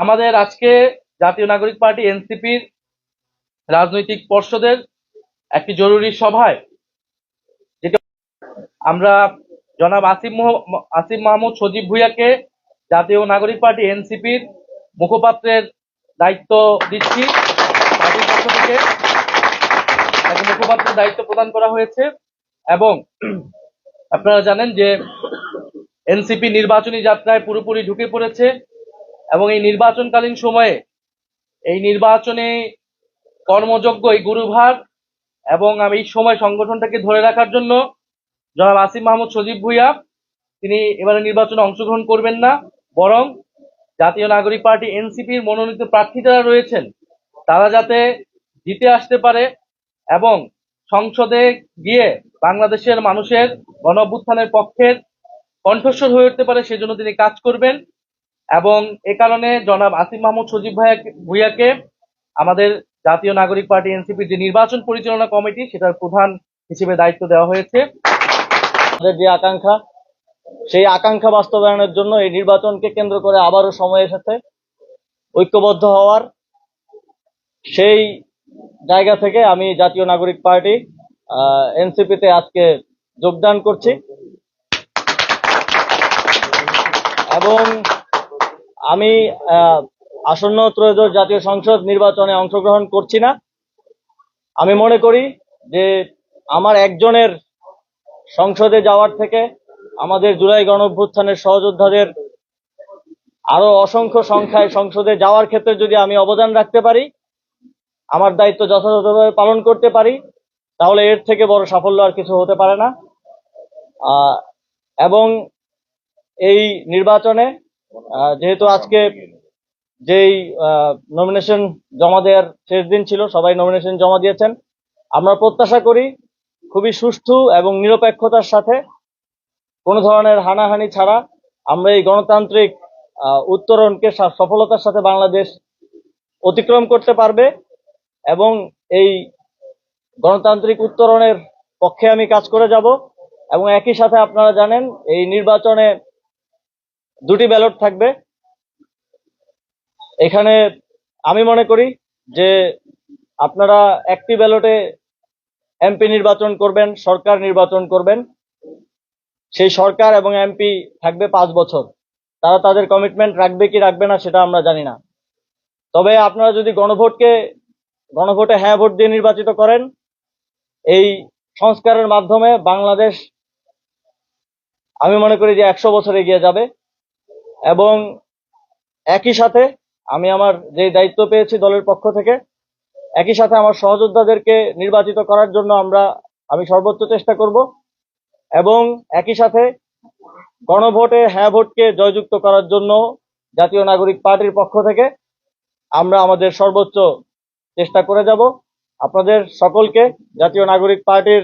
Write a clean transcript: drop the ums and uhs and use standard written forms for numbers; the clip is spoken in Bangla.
আমাদের আজকে জাতীয় নাগরিক পার্টি এনসিপির রাজনৈতিক পর্ষদের একটি জরুরি সভায় যেটি আমরা জনাব আসিফ মাহমুদ সজীব ভুঁইয়াকে জাতীয় নাগরিক পার্টি এনসিপির মুখপাত্রের দায়িত্ব দিচ্ছি। পার্টির পক্ষ থেকে তাকে মুখপাত্রের দায়িত্ব প্রদান করা হয়েছে এবং আপনারা জানেন যে এনসিপি নির্বাচনী যাত্রায় পুরোপুরি ঢুকে পড়েছে এবং এই নির্বাচনকালীন সময়ে এই নির্বাচনে কর্মযোগ্য এই গুরুভার এবং আমি এই সময় সংগঠনটাকে ধরে রাখার জন্য জনাব আসিফ মাহমুদ সজীব ভুঁইয়া তিনি এবারে নির্বাচনে অংশগ্রহণ করবেন না, বরং জাতীয় নাগরিক পার্টি এনসিপির মনোনীত প্রার্থী যারা রয়েছেন তারা যাতে জিতে আসতে পারে এবং সংসদে গিয়ে বাংলাদেশের মানুষের গণ অভ্যুত্থানের পক্ষের কণ্ঠস্বর হয়ে উঠতে পারে সেজন্য তিনি কাজ করবেন। এবং এ কারণে জনাব আসিফ মাহমুদ সজীব ভুঁইয়াকে আমাদের জাতীয় নাগরিক পার্টি এনসিপির যে নির্বাচন পরিচালনা কমিটি সেটার প্রধান হিসেবে দায়িত্ব দেওয়া হয়েছে। আমাদের যে আকাঙ্ক্ষা, সেই আকাঙ্ক্ষা বাস্তবায়নের জন্য এই নির্বাচনকে কেন্দ্র করে আবারও সময় এসেছে ঐক্যবদ্ধ হওয়ার। সেই জায়গা থেকে আমি জাতীয় নাগরিক পার্টি এনসিপিতে আজকে যোগদান করছি এবং আমি আসন্ন ত্রয়োদশ জাতীয় সংসদ নির্বাচনে অংশগ্রহণ করছি না। আমি মনে করি যে আমার একজনের সংসদে যাওয়ার থেকে আমাদের জুলাই গণঅভ্যুত্থানের সহযোদ্ধাদের আরো অসংখ্য সংখ্যায় সংসদে যাওয়ার ক্ষেত্রে যদি আমি অবদান রাখতে পারি, আমার দায়িত্ব যথাযথভাবে পালন করতে পারি, তাহলে এর থেকে বড় সাফল্য আর কিছু হতে পারে না। এবং এই নির্বাচনে যেহেতু আজকে যেই নমিনেশন জমা দেওয়ার শেষ দিন ছিল, সবাই নমিনেশন জমা দিয়েছেন। আমরা প্রত্যাশা করি খুবই সুষ্ঠু এবং নিরপেক্ষতার সাথে, কোনো ধরনের হানাহানি ছাড়া আমরা এই গণতান্ত্রিক উত্তরণকে সফলতার সাথে বাংলাদেশ অতিক্রম করতে পারবে এবং এই গণতান্ত্রিক উত্তরণের পক্ষে আমি কাজ করে যাব। এবং একই সাথে আপনারা জানেন এই নির্বাচনে দুটি ব্যালট থাকবে। এখানে আমি মনে করি যে আপনারা একটি ব্যালটে এমপি নির্বাচন করবেন, সরকার নির্বাচন করবেন। সেই সরকার এবং এমপি থাকবে 5 বছর। তারা তাদের কমিটমেন্ট রাখবে কি রাখবে না সেটা আমরা জানি না। তবে আপনারা যদি গণভোটে হ্যাঁ ভোট দিয়ে নির্বাচিত করেন, এই সংস্কারের মাধ্যমে বাংলাদেশ আমি মনে করি যে 100 বছর এগিয়ে যাবে। এবং একই সাথে আমি আমার যে দায়িত্ব পেয়েছি দলের পক্ষ থেকে, একই সাথে আমার সহযোদ্ধাদেরকে নির্বাচিত করার জন্য আমি সর্বোচ্চ চেষ্টা করব এবং একই সাথে গণভোটে হ্যাঁ ভোটকে জয়যুক্ত করার জন্য জাতীয় নাগরিক পার্টির পক্ষ থেকে আমরা আমাদের সর্বোচ্চ চেষ্টা করে যাব। আপনাদের সকলকে জাতীয় নাগরিক পার্টির